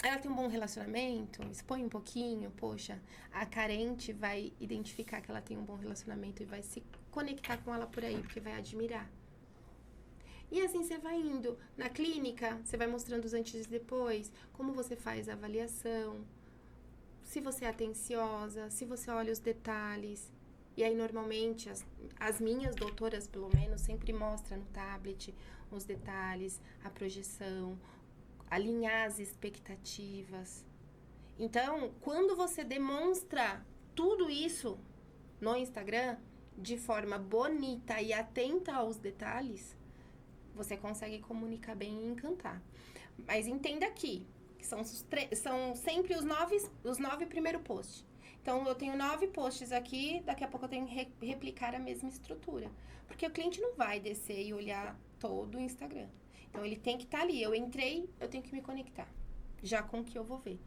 Ela tem um bom relacionamento, expõe um pouquinho, poxa, a carente vai identificar que ela tem um bom relacionamento e vai se conectar com ela por aí, porque vai admirar. E assim você vai indo. Na clínica, você vai mostrando os antes e depois, como você faz a avaliação, se você é atenciosa, se você olha os detalhes. E aí, normalmente, as minhas doutoras, pelo menos, sempre mostram no tablet os detalhes, a projeção, alinhar as expectativas. Então, quando você demonstra tudo isso no Instagram, de forma bonita e atenta aos detalhes, você consegue comunicar bem e encantar. Mas entenda aqui, que são sempre os 9 primeiros posts. Então, eu tenho 9 posts aqui, daqui a pouco eu tenho que replicar a mesma estrutura. Porque o cliente não vai descer e olhar todo o Instagram. Então, ele tem que estar ali. Eu entrei, eu tenho que me conectar. Já com o que eu vou ver.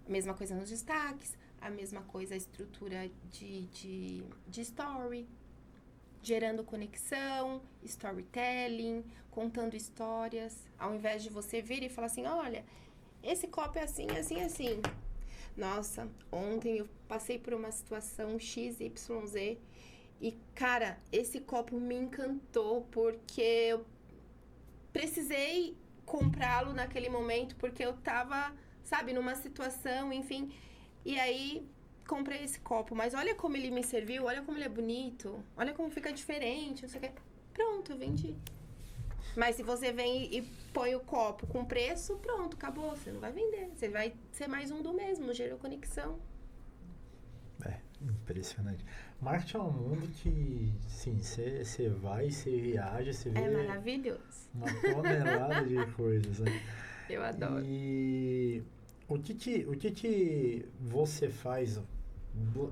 A mesma coisa nos destaques, a mesma coisa a estrutura de story, gerando conexão, storytelling, contando histórias. Ao invés de você vir e falar assim, olha, esse copo é assim, assim, assim. Nossa, ontem eu passei por uma situação XYZ e, cara, esse copo me encantou porque eu precisei comprá-lo naquele momento porque eu tava, sabe, numa situação, enfim. E aí, comprei esse copo, mas olha como ele me serviu, olha como ele é bonito, olha como fica diferente, não sei o que. Pronto, eu vendi. Mas se você vem e põe o copo com preço, pronto, acabou. Você não vai vender. Você vai ser mais um do mesmo, gerou conexão. É, impressionante. Marketing é um mundo que, sim, você vai, você viaja, você vê... É maravilhoso. Uma tonelada de coisas, né? Eu adoro. E o que você faz?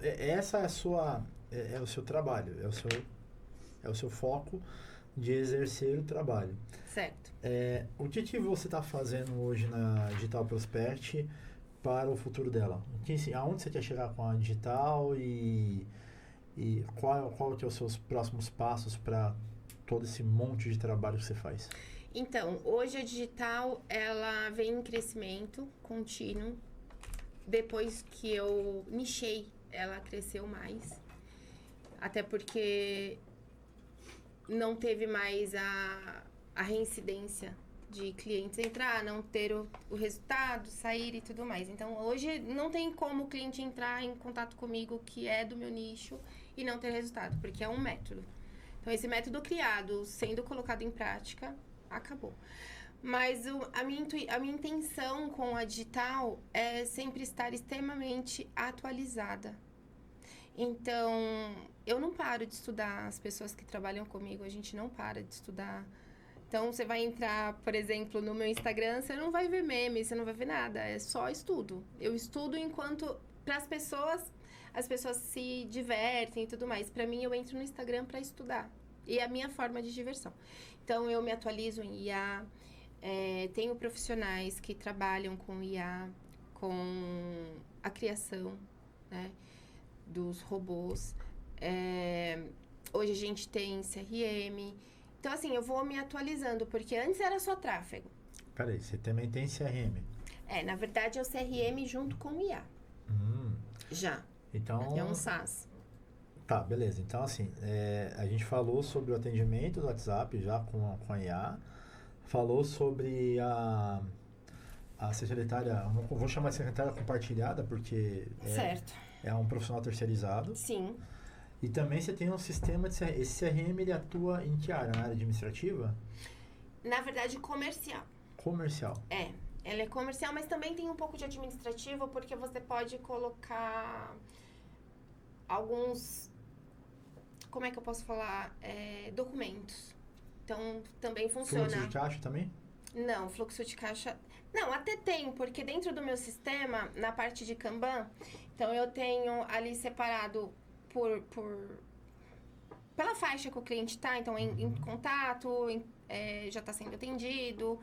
Essa é a sua... É o seu trabalho, é o seu foco de exercer o trabalho. Certo. O que você está fazendo hoje na Digital Prospect para o futuro dela? Aonde você quer chegar com a digital e qual que é os seus próximos passos para todo esse monte de trabalho que você faz? Então, hoje a digital, ela vem em crescimento contínuo. Depois que eu nichei, ela cresceu mais. Até porque não teve mais a reincidência de clientes entrar, não ter o resultado, sair e tudo mais. Então, hoje não tem como o cliente entrar em contato comigo que é do meu nicho e não ter resultado, porque é um método. Então, esse método criado, sendo colocado em prática, acabou. Mas a minha intenção com a digital é sempre estar extremamente atualizada. Então, eu não paro de estudar. As pessoas que trabalham comigo, a gente não para de estudar. Então, você vai entrar, por exemplo, no meu Instagram, você não vai ver memes, você não vai ver nada. É só estudo. Eu estudo enquanto... Para as pessoas se divertem e tudo mais. Para mim, eu entro no Instagram para estudar. e a minha forma de diversão. Então, eu me atualizo em IA, tenho profissionais que trabalham com IA, com a criação, né, dos robôs. Hoje a gente tem CRM. Então, assim, eu vou me atualizando, porque antes era só tráfego. Peraí, você também tem CRM? Na verdade é o CRM junto com o IA. Já. Então... É um SaaS. Tá, beleza. Então, assim, a gente falou sobre o atendimento do WhatsApp já com a IA, falou sobre a secretária, vou chamar de secretária compartilhada, porque certo. É um profissional terceirizado. Sim. E também você tem um sistema de CRM. Esse CRM, ele atua em que área? Na área administrativa? Na verdade, comercial. Comercial. Ela é comercial, mas também tem um pouco de administrativo, porque você pode colocar alguns, como é que eu posso falar? Documentos. Então, também funciona. Fluxo de caixa também? Não, fluxo de caixa... Não, até tem, porque dentro do meu sistema, na parte de Kanban, então eu tenho ali separado pela faixa que o cliente está, então em contato, já está sendo atendido,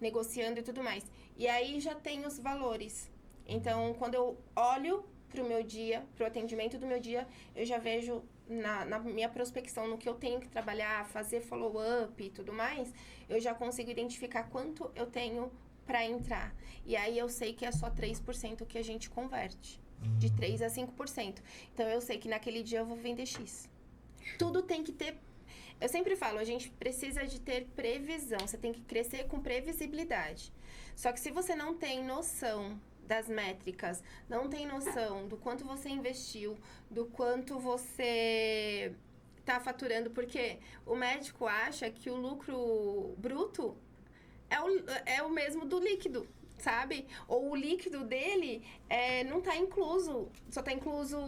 negociando e tudo mais. E aí já tem os valores. Então, quando eu olho para o meu dia, para o atendimento do meu dia, eu já vejo na minha prospecção, no que eu tenho que trabalhar, fazer follow-up e tudo mais, eu já consigo identificar quanto eu tenho para entrar. E aí eu sei que é só 3% que a gente converte. De 3% a 5%. Então eu sei que naquele dia eu vou vender X. Tudo tem que ter... Eu sempre falo, a gente precisa de ter previsão. Você tem que crescer com previsibilidade. Só que se você não tem noção das métricas, não tem noção do quanto você investiu, do quanto você está faturando, porque o médico acha que o lucro bruto é o mesmo do líquido, sabe? Ou o líquido dele não está incluso, só está incluso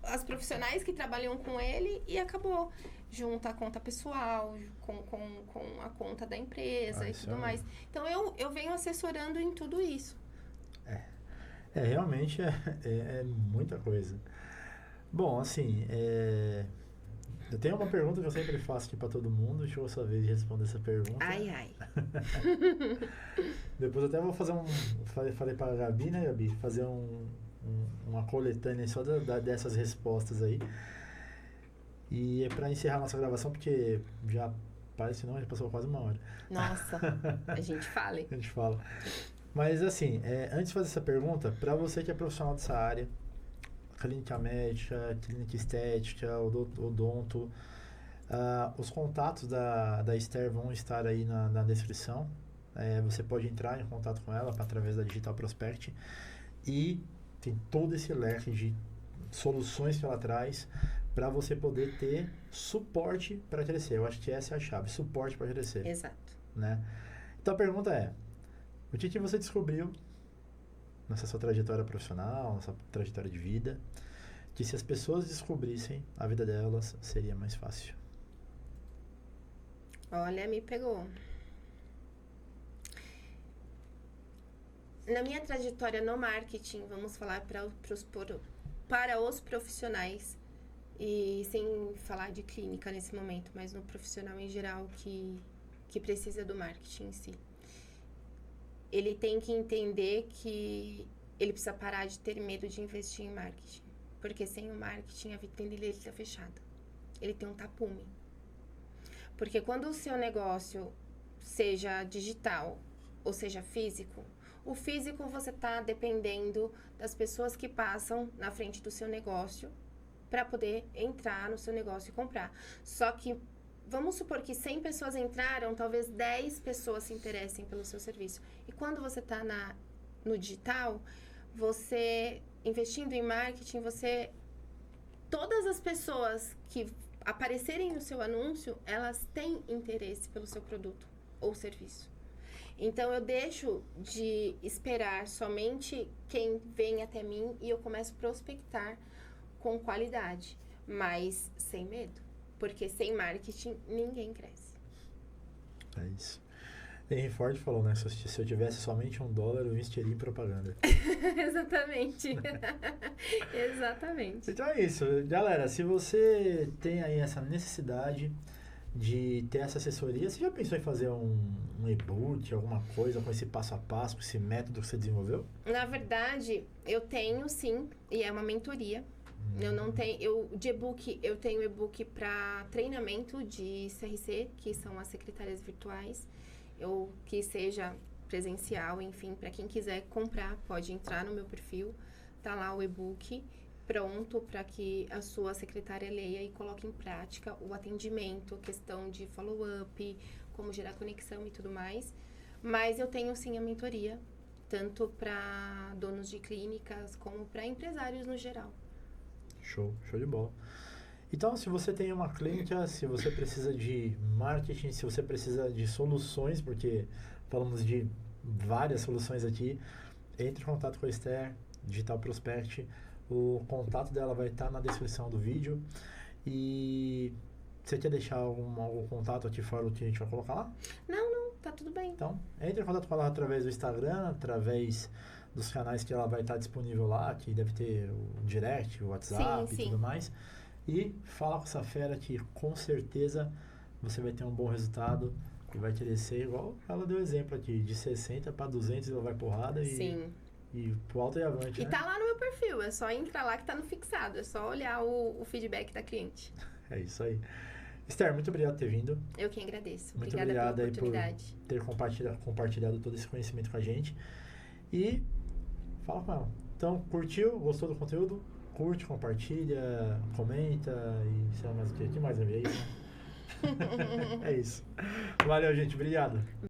as profissionais que trabalham com ele e acabou. Junta a conta pessoal, com a conta da empresa e tudo mais. Então, eu venho assessorando em tudo isso. Realmente é muita coisa. Bom, assim, eu tenho uma pergunta que eu sempre faço aqui para todo mundo. Chegou a sua vez de responder essa pergunta. Ai. Depois até vou fazer falei para a Gabi, né, Gabi? Fazer uma coletânea só dessas respostas aí. E é para encerrar nossa gravação, porque já parece que não, já passou quase uma hora. Nossa, a gente fala. A gente fala. Mas assim, antes de fazer essa pergunta, para você que é profissional dessa área, clínica médica, clínica estética, odonto, os contatos da Esther vão estar aí na descrição. Você pode entrar em contato com ela através da Digital Prospect. E tem todo esse leque de soluções que ela traz para você poder ter suporte para crescer. Eu acho que essa é a chave, suporte para crescer. Exato. Né? Então a pergunta é, o que você descobriu nessa sua trajetória profissional, nessa trajetória de vida, que se as pessoas descobrissem, a vida delas seria mais fácil? Olha, me pegou. Na minha trajetória no marketing, vamos falar para os profissionais, e sem falar de clínica nesse momento, mas no profissional em geral que precisa do marketing em si. Ele tem que entender que ele precisa parar de ter medo de investir em marketing. Porque sem o marketing, a vitrine dele está fechada. Ele tem um tapume. Porque quando o seu negócio seja digital ou seja físico, o físico você está dependendo das pessoas que passam na frente do seu negócio para poder entrar no seu negócio e comprar. Só que, vamos supor que 100 pessoas entraram, talvez 10 pessoas se interessem pelo seu serviço. E quando você está no digital, você, investindo em marketing, todas as pessoas que aparecerem no seu anúncio, elas têm interesse pelo seu produto ou serviço. Então, eu deixo de esperar somente quem vem até mim e eu começo a prospectar com qualidade, mas sem medo. Porque sem marketing, ninguém cresce. É isso. Henry Ford falou, né? Se eu tivesse somente $1, eu investiria em propaganda. Exatamente. Exatamente. Então é isso. Galera, se você tem aí essa necessidade de ter essa assessoria, você já pensou em fazer um e-book, alguma coisa com esse passo a passo, com esse método que você desenvolveu? Na verdade, eu tenho sim, e é uma mentoria. Eu não tenho, de e-book, eu tenho e-book para treinamento de CRC, que são as secretárias virtuais, ou que seja presencial, enfim, para quem quiser comprar, pode entrar no meu perfil, tá lá o e-book pronto para que a sua secretária leia e coloque em prática o atendimento, questão de follow-up, como gerar conexão e tudo mais. Mas eu tenho sim a mentoria, tanto para donos de clínicas como para empresários no geral. Show de bola. Então, se você tem uma clínica, se você precisa de marketing, se você precisa de soluções, porque falamos de várias soluções aqui, entre em contato com a Esther, Digital Prospect. O contato dela vai estar na descrição do vídeo. E você quer deixar algum contato aqui fora do que a gente vai colocar lá? Não, tá tudo bem. Então, entre em contato com ela através do Instagram, através dos canais que ela vai estar disponível lá, que deve ter o direct, o WhatsApp Sim. e tudo mais. E fala com essa fera que com certeza você vai ter um bom resultado e vai crescer igual ela deu exemplo aqui, de 60 para 200 ela vai porrada e pro alto e avante, E né? tá lá no meu perfil, é só entrar lá que tá no fixado, é só olhar o feedback da cliente. É isso aí. Esther, muito obrigado por ter vindo. Eu que agradeço. Muito Obrigada obrigado pela aí oportunidade. por ter compartilhado todo esse conhecimento com a gente. E fala com ela. Então, curtiu? Gostou do conteúdo? Curte, compartilha, comenta e sei lá mais o que. O que mais eu vi aí? É isso. Valeu, gente. Obrigado.